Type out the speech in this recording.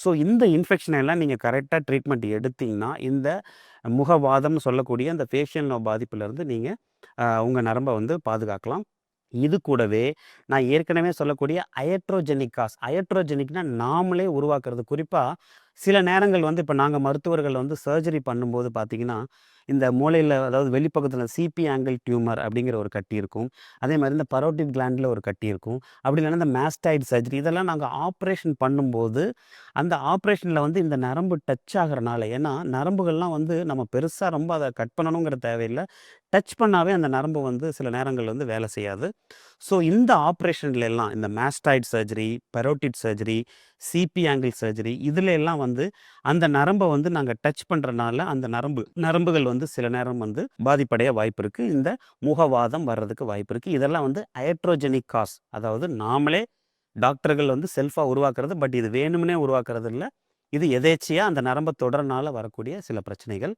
So இந்த infection எல்லாம் நீங்கள் கரெக்டாக ட்ரீட்மெண்ட் எடுத்தீங்கன்னா, இந்த முகவாதம்னு சொல்லக்கூடிய அந்த ஃபேஷியல் நர்வ் பாதிப்புலேருந்து நீங்கள் உங்கள் நரம்பை வந்து பாதுகாக்கலாம். இது கூடவே நான் ஏற்கனவே சொல்லக்கூடிய அயட்ரோஜெனிக் காஸ், அயட்ரோஜெனிக்னா நாமளே உருவாக்குறது. குறிப்பாக சில நேரங்கள் வந்து இப்போ நாங்கள் மருத்துவர்கள் வந்து சர்ஜரி பண்ணும்போது பார்த்தீங்கன்னா, இந்த மூளையில் அதாவது வெளிப்பக்கத்தில் சிபி ஆங்கிள் டியூமர் அப்படிங்கிற ஒரு கட்டி இருக்கும். அதே மாதிரி இந்த பரோட்டிட் கிளாண்டில் ஒரு கட்டி இருக்கும். அப்படி இல்லைன்னா இந்த மாஸ்டாய்டு சர்ஜரி இதெல்லாம் நாங்கள் ஆப்ரேஷன் பண்ணும்போது, அந்த ஆப்ரேஷனில் வந்து இந்த நரம்பு டச் ஆகிறனால, ஏன்னா நரம்புகள்லாம் வந்து நம்ம பெருசாக ரொம்ப அதை கட் பண்ணணுங்கிற தேவையில்லை. டச் பண்ணாவே அந்த நரம்பு வந்து சில நேரங்கள் வந்து வேலை செய்யாது. ஸோ இந்த ஆப்ரேஷன்ல எல்லாம் இந்த mastoid surgery, parotid surgery, CP angle surgery இதுல எல்லாம் வந்து அந்த நரம்பை வந்து நாங்கள் டச் பண்ணுறனால அந்த நரம்புகள் வந்து சில நேரம் வந்து பாதிப்படைய வாய்ப்பு இருக்குது. இந்த முகவாதம் வர்றதுக்கு வாய்ப்பு இருக்குது. இதெல்லாம் வந்து அயட்ரோஜெனிக் காஸ், அதாவது நாமளே டாக்டர்கள் வந்து செல்ஃபாக உருவாக்குறது. பட் இது வேணும்னே உருவாக்குறது இல்லை. இது எதேச்சியாக அந்த நரம்பை தொடரனால வரக்கூடிய சில பிரச்சனைகள்.